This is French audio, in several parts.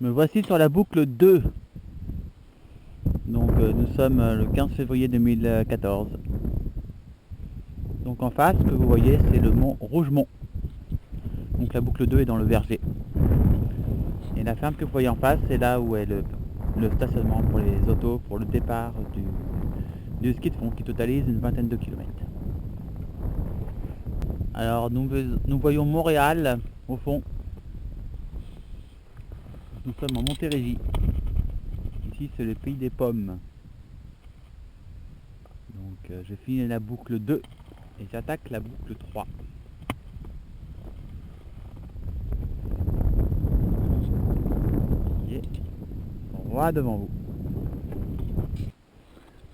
Me voici sur la boucle 2. Donc nous sommes le 15 février 2014. Donc en face, ce que vous voyez, c'est le mont Rougemont. Donc la boucle 2 est dans le verger. Et la ferme que vous voyez en face, c'est là où est le stationnement pour les autos, pour le départ du ski de fond qui totalise une vingtaine de kilomètres. Alors nous voyons Montréal au fond. Nous sommes en Montérégie. Ici c'est le pays des pommes. Donc je finis la boucle 2 et j'attaque la boucle 3. Et on voit devant vous.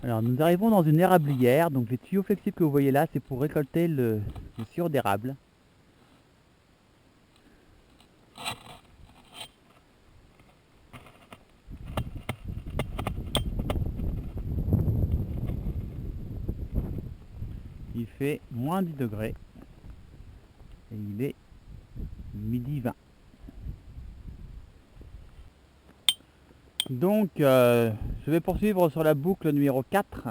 Alors nous arrivons dans une érablière, donc les tuyaux flexibles que vous voyez là, c'est pour récolter le sirop d'érable. Il fait moins 10 degrés et il est midi 20. Donc je vais poursuivre sur la boucle numéro 4.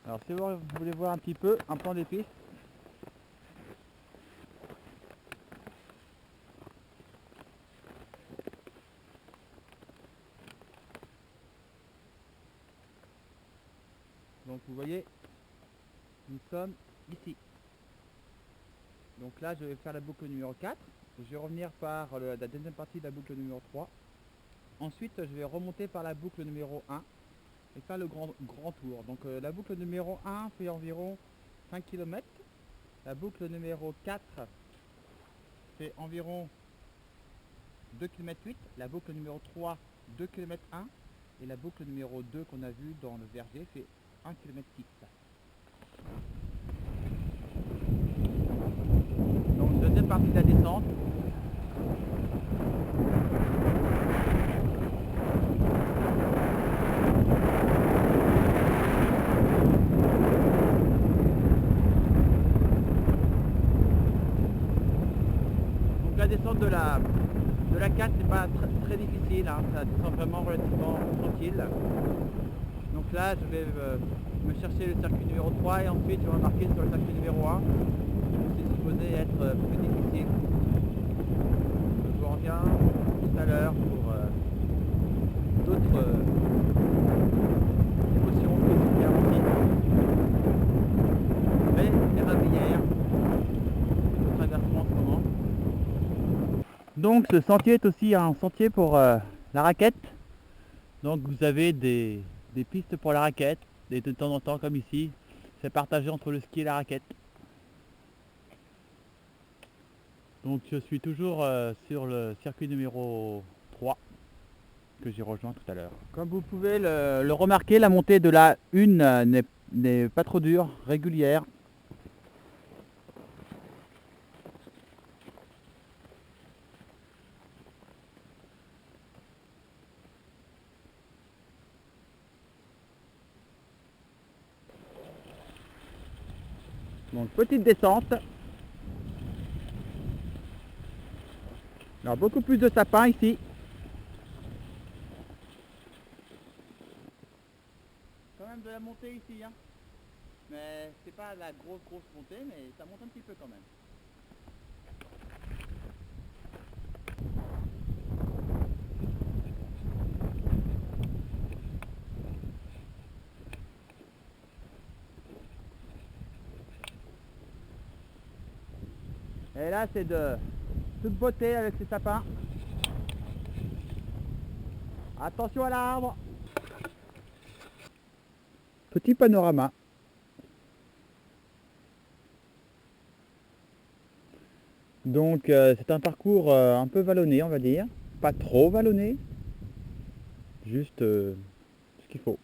Alors si vous voulez voir un petit peu un plan des pistes. Donc vous voyez, nous sommes ici. Donc là je vais faire la boucle numéro 4. Je vais revenir par la deuxième partie de la boucle numéro 3. Ensuite je vais remonter par la boucle numéro 1 et faire le grand tour. Donc la boucle numéro 1 fait environ 5 km. La boucle numéro 4 fait environ 2 km 8. La boucle numéro 3, 2 km 1. Et la boucle numéro 2 qu'on a vue dans le verger fait 1 km 6. Donc deuxième partie de la descente. Donc la descente de la 4 c'est pas très difficile, hein. Ça descend vraiment relativement tranquille. Donc là je vais me chercher le circuit numéro 3 et ensuite je vais embarquer sur le circuit numéro 1. C'est supposé être plus difficile. Je vous reviens tout à l'heure pour d'autres émotions quotidiennes aussi. Mais érablière, nous traversons en ce moment. Donc ce sentier est aussi un sentier pour la raquette. Donc vous avez des pistes pour la raquette, et de temps en temps comme ici, c'est partagé entre le ski et la raquette. Donc je suis toujours sur le circuit numéro 3 que j'ai rejoint tout à l'heure. Comme vous pouvez le remarquer, la montée de la 1 n'est pas trop dure, régulière. Donc petite descente. Alors beaucoup plus de sapins ici. Quand même de la montée ici, hein. Mais c'est pas la grosse montée, mais ça monte un petit peu quand même. Et là c'est de toute beauté avec ces sapins. Attention à l'arbre. Petit panorama. Donc c'est un parcours un peu vallonné on va dire. Pas trop vallonné. Juste ce qu'il faut.